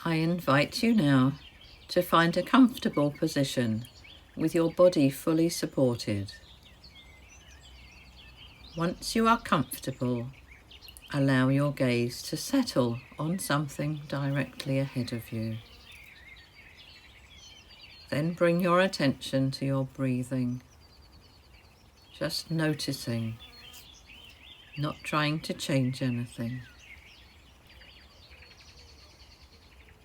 I invite you now to find a comfortable position with your body fully supported. Once you are comfortable, allow your gaze to settle on something directly ahead of you. Then bring your attention to your breathing, just noticing, not trying to change anything.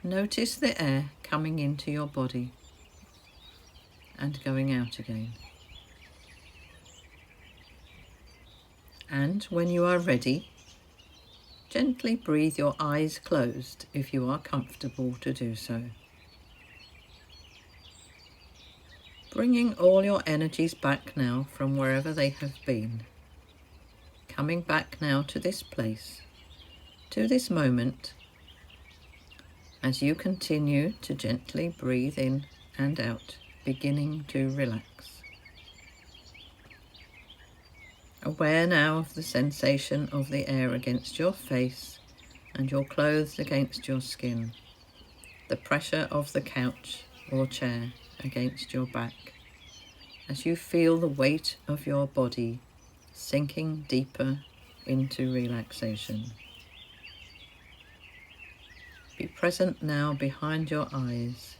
Notice the air coming into your body and going out again. And when you are ready, gently breathe your eyes closed if you are comfortable to do so. Bringing all your energies back now from wherever they have been. Coming back now to this place, to this moment, as you continue to gently breathe in and out, beginning to relax. Aware now of the sensation of the air against your face and your clothes against your skin, the pressure of the couch or chair against your back, as you feel the weight of your body sinking deeper into relaxation. Be present now behind your eyes,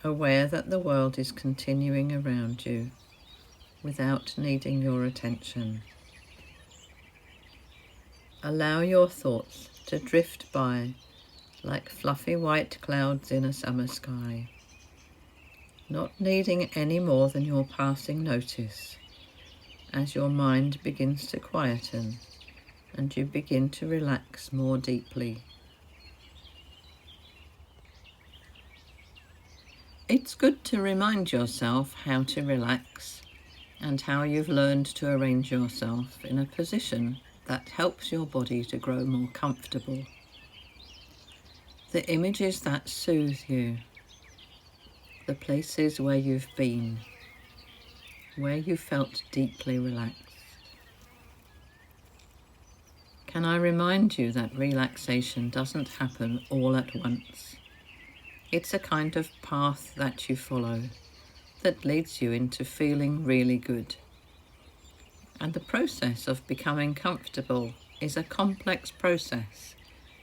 aware that the world is continuing around you without needing your attention. Allow your thoughts to drift by like fluffy white clouds in a summer sky, not needing any more than your passing notice as your mind begins to quieten and you begin to relax more deeply. It's good to remind yourself how to relax and how you've learned to arrange yourself in a position that helps your body to grow more comfortable. The images that soothe you, the places where you've been, where you felt deeply relaxed. Can I remind you that relaxation doesn't happen all at once? It's a kind of path that you follow that leads you into feeling really good. And the process of becoming comfortable is a complex process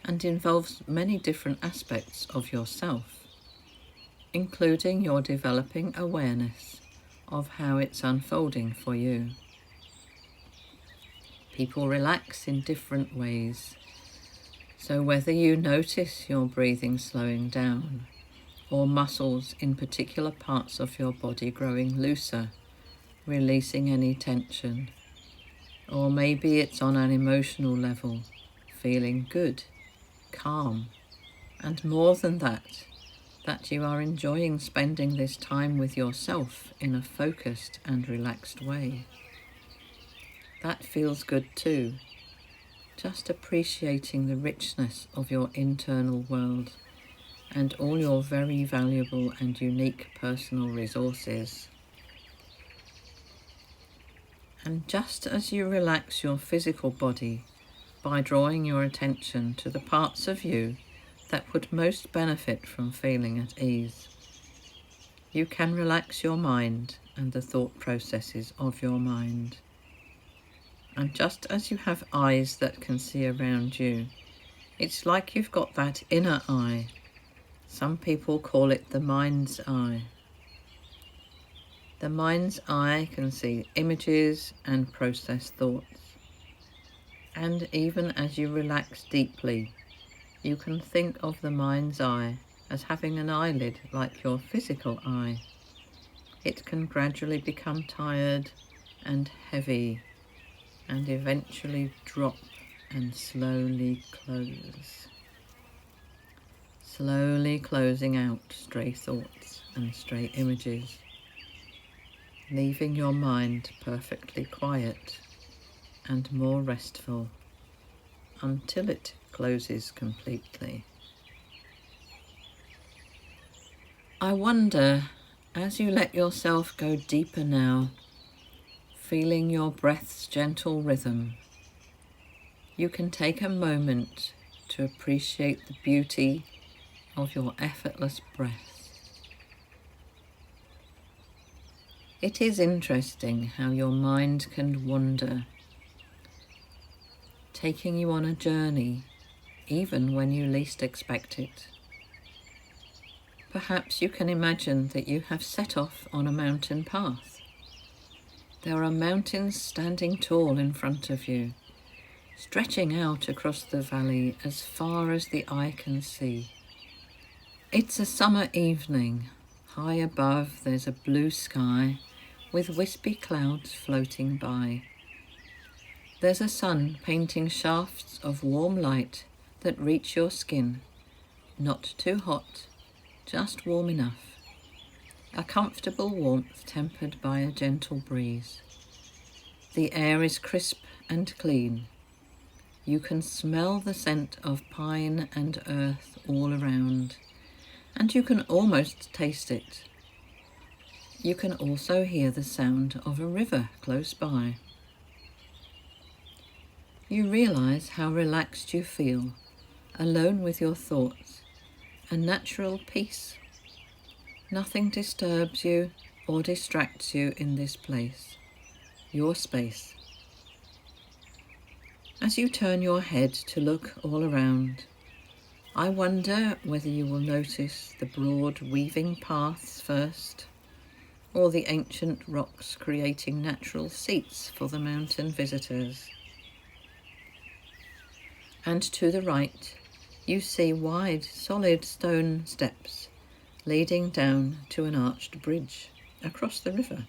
and involves many different aspects of yourself, including your developing awareness of how it's unfolding for you. People relax in different ways, so whether you notice your breathing slowing down, or muscles in particular parts of your body growing looser, releasing any tension, or maybe it's on an emotional level, feeling good, calm, and more than that you are enjoying spending this time with yourself in a focused and relaxed way. That feels good too, just appreciating the richness of your internal world and all your very valuable and unique personal resources. And just as you relax your physical body by drawing your attention to the parts of you that would most benefit from feeling at ease, you can relax your mind and the thought processes of your mind. And just as you have eyes that can see around you, it's like you've got that inner eye. Some people call it the mind's eye. The mind's eye can see images and process thoughts. And even as you relax deeply, you can think of the mind's eye as having an eyelid like your physical eye. It can gradually become tired and heavy and eventually drop and slowly close. Slowly closing out stray thoughts and stray images, leaving your mind perfectly quiet and more restful until it closes completely. I wonder, as you let yourself go deeper now, feeling your breath's gentle rhythm, you can take a moment to appreciate the beauty of your effortless breath. It is interesting how your mind can wander, taking you on a journey even when you least expect it. Perhaps you can imagine that you have set off on a mountain path. There are mountains standing tall in front of you, stretching out across the valley as far as the eye can see. It's a summer evening. High above there's a blue sky with wispy clouds floating by. There's a sun painting shafts of warm light that reach your skin, not too hot, just warm enough. A comfortable warmth tempered by a gentle breeze. The air is crisp and clean. You can smell the scent of pine and earth all around, and you can almost taste it. You can also hear the sound of a river close by. You realize how relaxed you feel, alone with your thoughts, a natural peace. Nothing disturbs you or distracts you in this place, your space. As you turn your head to look all around, I wonder whether you will notice the broad weaving paths first, or the ancient rocks creating natural seats for the mountain visitors. And to the right, you see wide, solid stone steps leading down to an arched bridge across the river.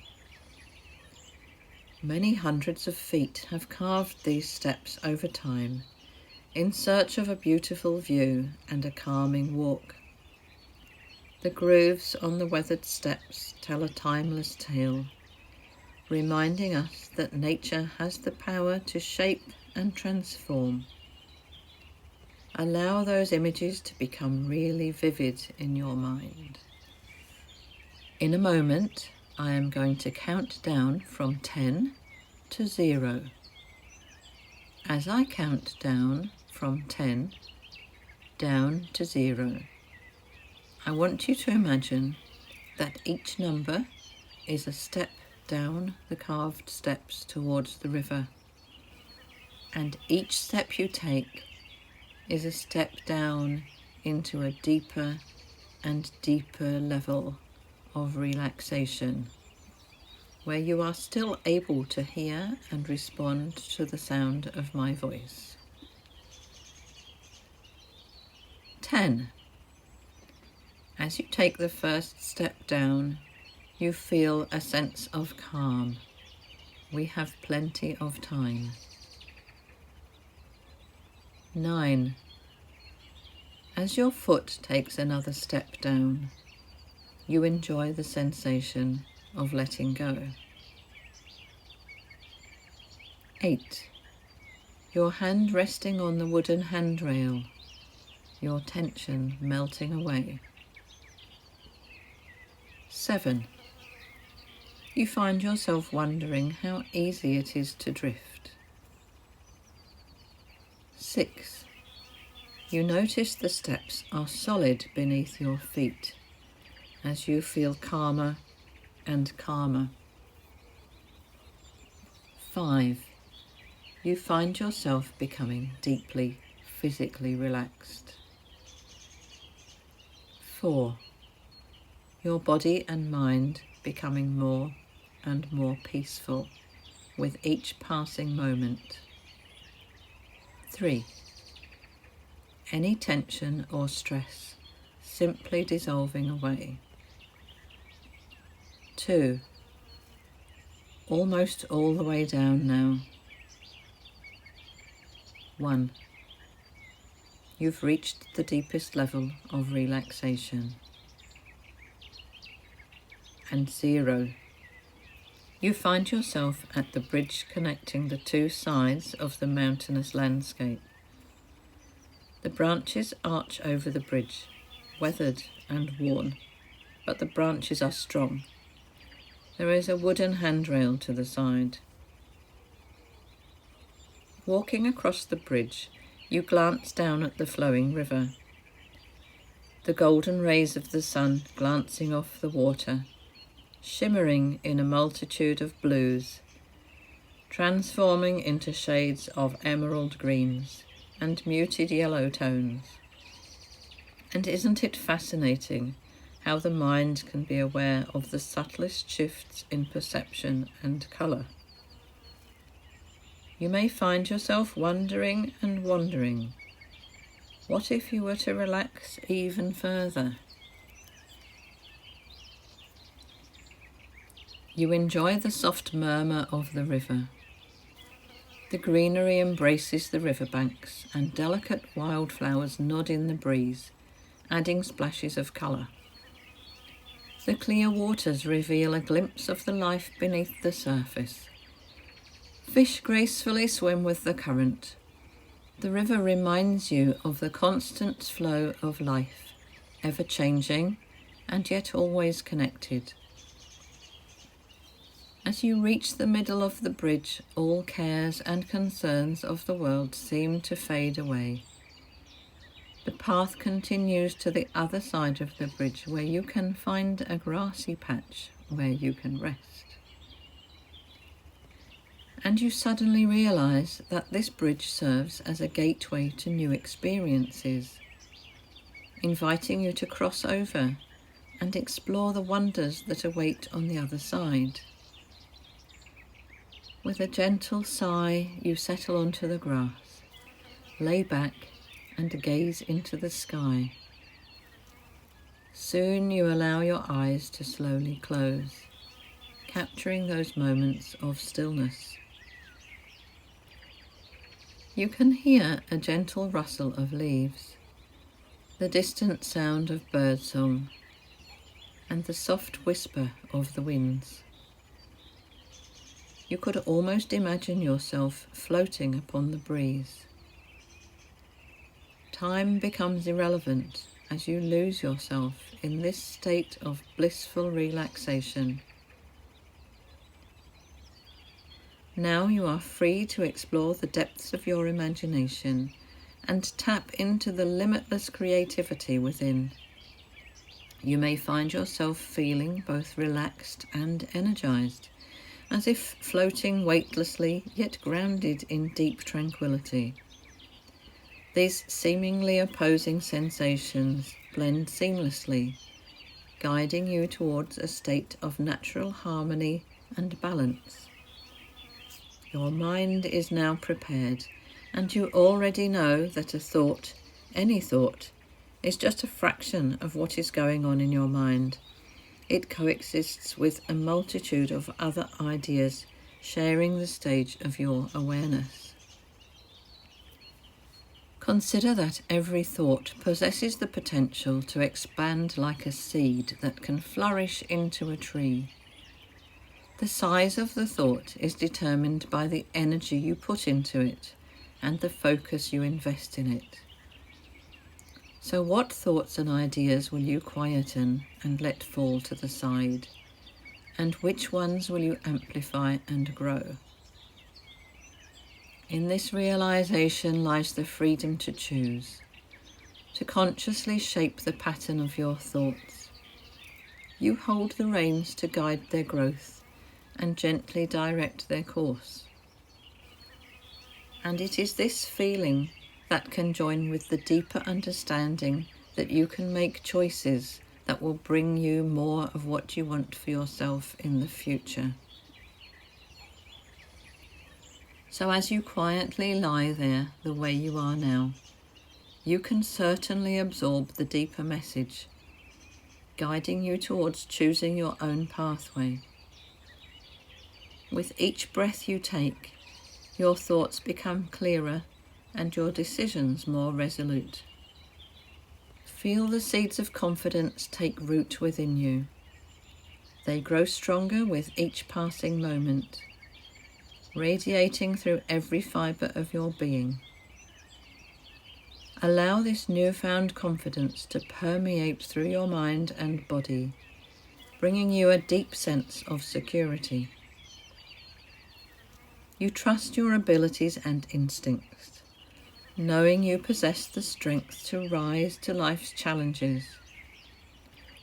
Many hundreds of feet have carved these steps over time in search of a beautiful view and a calming walk. The grooves on the weathered steps tell a timeless tale, reminding us that nature has the power to shape and transform. Allow those images to become really vivid in your mind. In a moment, I am going to count down from 10 to 0. As I count down from 10 down to 0, I want you to imagine that each number is a step down the carved steps towards the river, and each step you take is a step down into a deeper and deeper level of relaxation, where you are still able to hear and respond to the sound of my voice. 10. As you take the first step down, you feel a sense of calm. We have plenty of time. 9. As your foot takes another step down, you enjoy the sensation of letting go. 8. Your hand resting on the wooden handrail, your tension melting away. 7. You find yourself wondering how easy it is to drift. 6. You notice the steps are solid beneath your feet as you feel calmer and calmer. 5. You find yourself becoming deeply physically relaxed. 4. Your body and mind becoming more and more peaceful with each passing moment. 3. Any tension or stress simply dissolving away. 2. Almost all the way down now. 1. You've reached the deepest level of relaxation. And 0. You find yourself at the bridge connecting the two sides of the mountainous landscape. The branches arch over the bridge, weathered and worn, but the branches are strong. There is a wooden handrail to the side. Walking across the bridge, you glance down at the flowing river. the golden rays of the sun glancing off the water, shimmering in a multitude of blues, transforming into shades of emerald greens and muted yellow tones. And isn't it fascinating how the mind can be aware of the subtlest shifts in perception and colour? You may find yourself wondering and wondering, what if you were to relax even further? You enjoy the soft murmur of the river. The greenery embraces the riverbanks, and delicate wildflowers nod in the breeze, adding splashes of colour. The clear waters reveal a glimpse of the life beneath the surface. Fish gracefully swim with the current. The river reminds you of the constant flow of life, ever changing and yet always connected. As you reach the middle of the bridge, all cares and concerns of the world seem to fade away. The path continues to the other side of the bridge, where you can find a grassy patch where you can rest. And you suddenly realize that this bridge serves as a gateway to new experiences, inviting you to cross over and explore the wonders that await on the other side. With a gentle sigh, you settle onto the grass, lay back and gaze into the sky. Soon you allow your eyes to slowly close, capturing those moments of stillness. You can hear a gentle rustle of leaves, the distant sound of birdsong, and the soft whisper of the winds. You could almost imagine yourself floating upon the breeze. Time becomes irrelevant as you lose yourself in this state of blissful relaxation. Now you are free to explore the depths of your imagination and tap into the limitless creativity within. You may find yourself feeling both relaxed and energized, as if floating weightlessly yet grounded in deep tranquility. These seemingly opposing sensations blend seamlessly, guiding you towards a state of natural harmony and balance. Your mind is now prepared, and you already know that a thought, any thought, is just a fraction of what is going on in your mind. It coexists with a multitude of other ideas, sharing the stage of your awareness. Consider that every thought possesses the potential to expand like a seed that can flourish into a tree. The size of the thought is determined by the energy you put into it and the focus you invest in it. So what thoughts and ideas will you quieten and let fall to the side? And which ones will you amplify and grow? In this realization lies the freedom to choose, to consciously shape the pattern of your thoughts. You hold the reins to guide their growth and gently direct their course. And it is this feeling that can join with the deeper understanding that you can make choices that will bring you more of what you want for yourself in the future. So as you quietly lie there the way you are now, you can certainly absorb the deeper message, guiding you towards choosing your own pathway. With each breath you take, your thoughts become clearer and your decisions more resolute. Feel the seeds of confidence take root within you. They grow stronger with each passing moment, radiating through every fibre of your being. Allow this newfound confidence to permeate through your mind and body, bringing you a deep sense of security. You trust your abilities and instincts, knowing you possess the strength to rise to life's challenges.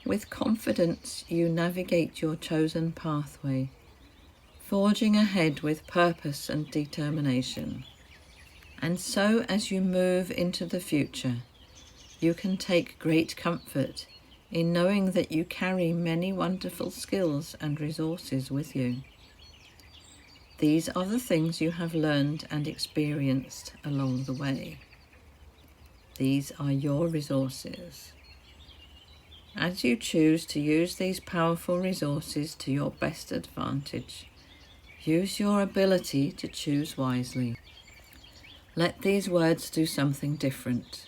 With confidence, you navigate your chosen pathway, forging ahead with purpose and determination. And so, as you move into the future, you can take great comfort in knowing that you carry many wonderful skills and resources with you. These are the things you have learned and experienced along the way. These are your resources. As you choose to use these powerful resources to your best advantage, use your ability to choose wisely. Let these words do something different.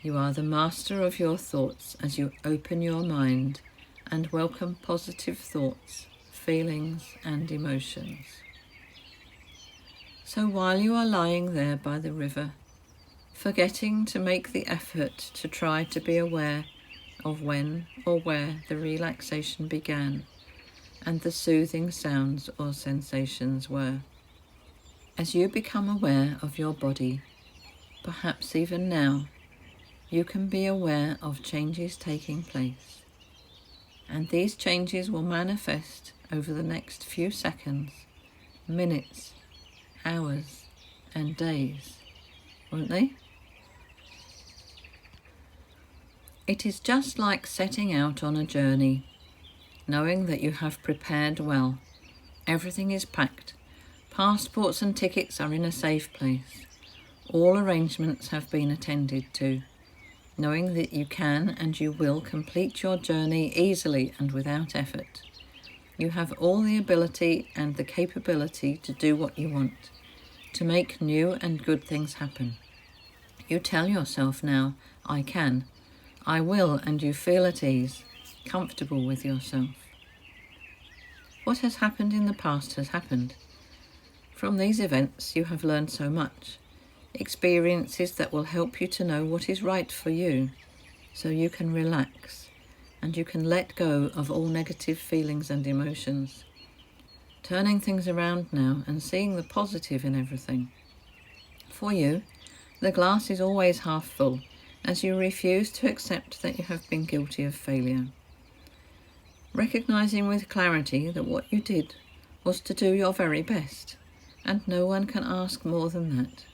You are the master of your thoughts as you open your mind and welcome positive thoughts, feelings and emotions. So while you are lying there by the river, forgetting to make the effort to try to be aware of when or where the relaxation began and the soothing sounds or sensations were, as you become aware of your body, perhaps even now, you can be aware of changes taking place. And these changes will manifest over the next few seconds, minutes, hours, and days, won't they? It is just like setting out on a journey, knowing that you have prepared well. Everything is packed. Passports and tickets are in a safe place. All arrangements have been attended to, knowing that you can and you will complete your journey easily and without effort. You have all the ability and the capability to do what you want, to make new and good things happen. You tell yourself now, I can, I will, and you feel at ease, comfortable with yourself. What has happened in the past has happened. From these events you have learned so much, experiences that will help you to know what is right for you, so you can relax and you can let go of all negative feelings and emotions, turning things around now and seeing the positive in everything. For you, the glass is always half full, as you refuse to accept that you have been guilty of failure. Recognizing with clarity that what you did was to do your very best, and no one can ask more than that.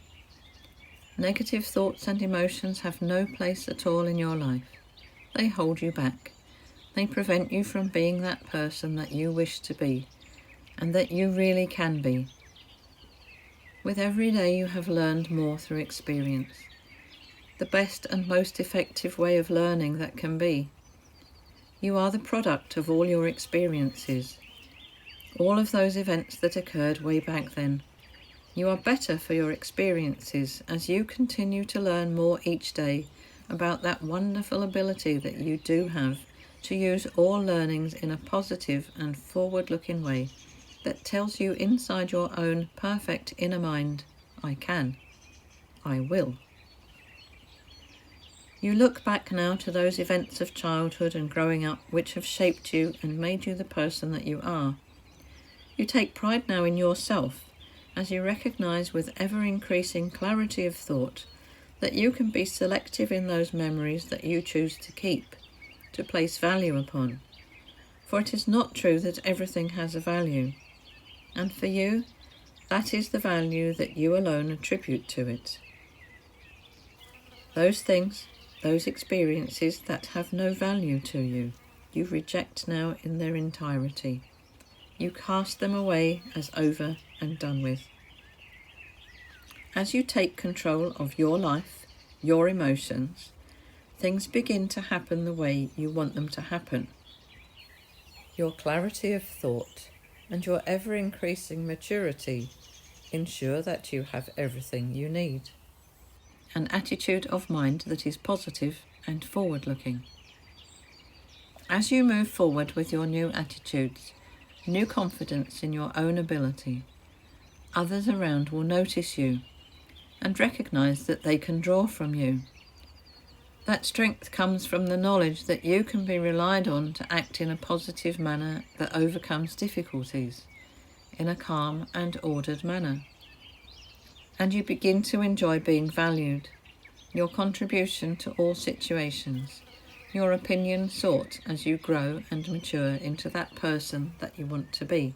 Negative thoughts and emotions have no place at all in your life. They hold you back. They prevent you from being that person that you wish to be, and that you really can be. With every day you have learned more through experience. The best and most effective way of learning that can be. You are the product of all your experiences, all of those events that occurred way back then. You are better for your experiences as you continue to learn more each day about that wonderful ability that you do have to use all learnings in a positive and forward-looking way that tells you inside your own perfect inner mind, I can, I will. You look back now to those events of childhood and growing up which have shaped you and made you the person that you are. You take pride now in yourself as you recognize with ever-increasing clarity of thought that you can be selective in those memories that you choose to keep, to place value upon. For it is not true that everything has a value, and for you, that is the value that you alone attribute to it. Those things, those experiences that have no value to you, you reject now in their entirety. You cast them away as over and done with. As you take control of your life, your emotions, things begin to happen the way you want them to happen. Your clarity of thought and your ever-increasing maturity ensure that you have everything you need. An attitude of mind that is positive and forward-looking. As you move forward with your new attitudes, new confidence in your own ability, others around will notice you and recognize that they can draw from you. That strength comes from the knowledge that you can be relied on to act in a positive manner that overcomes difficulties in a calm and ordered manner. and you begin to enjoy being valued, your contribution to all situations, your opinion sought as you grow and mature into that person that you want to be.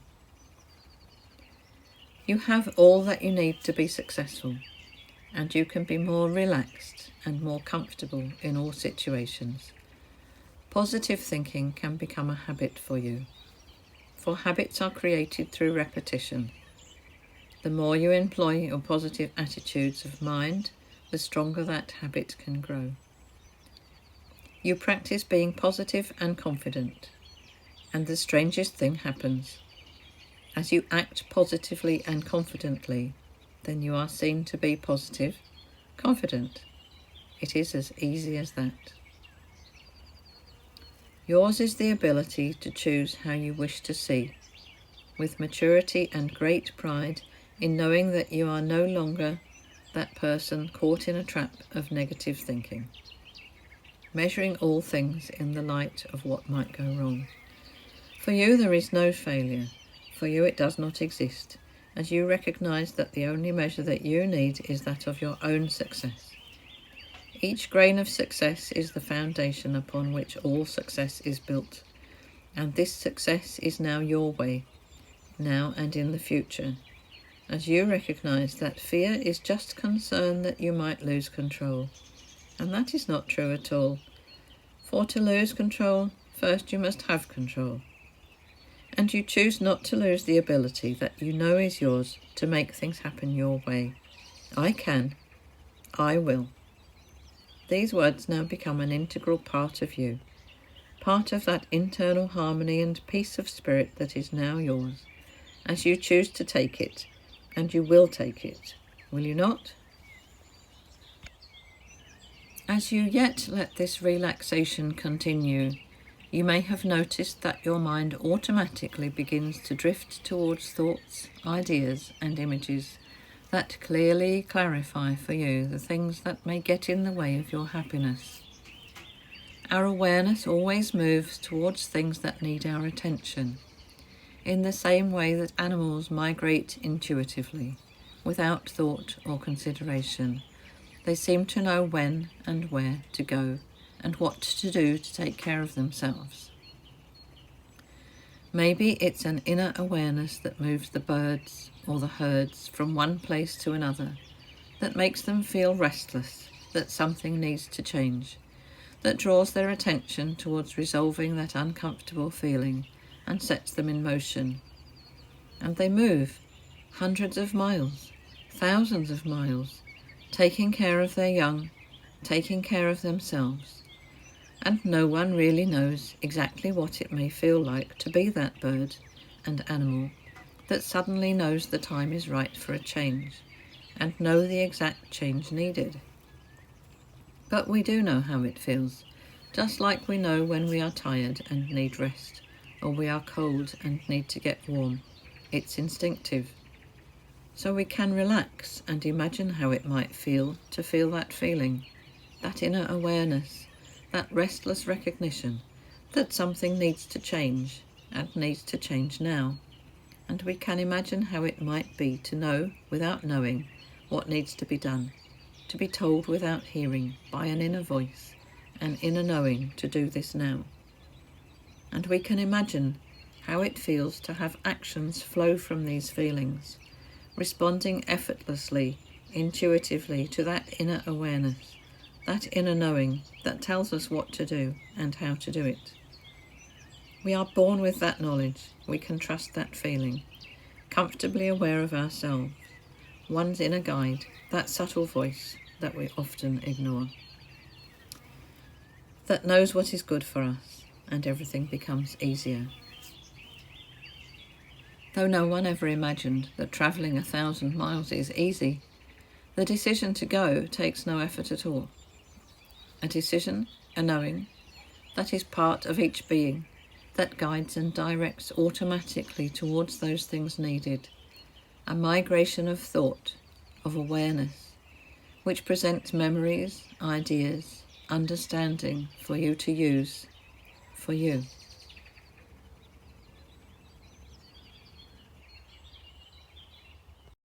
You have all that you need to be successful, and you can be more relaxed and more comfortable in all situations. Positive thinking can become a habit for you, for habits are created through repetition. The more you employ your positive attitudes of mind, the stronger that habit can grow. You practice being positive and confident, and the strangest thing happens. As you act positively and confidently, then you are seen to be positive, confident. It is as easy as that. Yours is the ability to choose how you wish to see, with maturity and great pride in knowing that you are no longer that person caught in a trap of negative thinking, measuring all things in the light of what might go wrong. For you there is no failure. For you it does not exist, as you recognize that the only measure that you need is that of your own success. Each grain of success is the foundation upon which all success is built, and this success is now your way, now and in the future, as you recognize that fear is just concern that you might lose control, and that is not true at all. For to lose control, first you must have control. And you choose not to lose the ability that you know is yours to make things happen your way. I can. I will. These words now become an integral part of you, part of that internal harmony and peace of spirit that is now yours, as you choose to take it, and you will take it, will you not? As you yet let this relaxation continue, you may have noticed that your mind automatically begins to drift towards thoughts, ideas, and images that clearly clarify for you the things that may get in the way of your happiness. Our awareness always moves towards things that need our attention, in the same way that animals migrate intuitively, without thought or consideration. They seem to know when and where to go, and what to do to take care of themselves. Maybe it's an inner awareness that moves the birds or the herds from one place to another, that makes them feel restless, that something needs to change, that draws their attention towards resolving that uncomfortable feeling and sets them in motion. And they move hundreds of miles, thousands of miles, taking care of their young, taking care of themselves. And no one really knows exactly what it may feel like to be that bird and animal that suddenly knows the time is right for a change, and know the exact change needed. But we do know how it feels, just like we know when we are tired and need rest, or we are cold and need to get warm. It's instinctive. So we can relax and imagine how it might feel to feel that feeling, that inner awareness, that restless recognition that something needs to change, and needs to change now. And we can imagine how it might be to know without knowing what needs to be done, to be told without hearing by an inner voice, an inner knowing to do this now. And we can imagine how it feels to have actions flow from these feelings, responding effortlessly, intuitively to that inner awareness, that inner knowing that tells us what to do and how to do it. We are born with that knowledge. We can trust that feeling, comfortably aware of ourselves, one's inner guide, that subtle voice that we often ignore, that knows what is good for us, and everything becomes easier. Though no one ever imagined that travelling 1,000 miles is easy, the decision to go takes no effort at all. A decision, a knowing, that is part of each being, that guides and directs automatically towards those things needed. A migration of thought, of awareness, which presents memories, ideas, understanding for you to use, for you.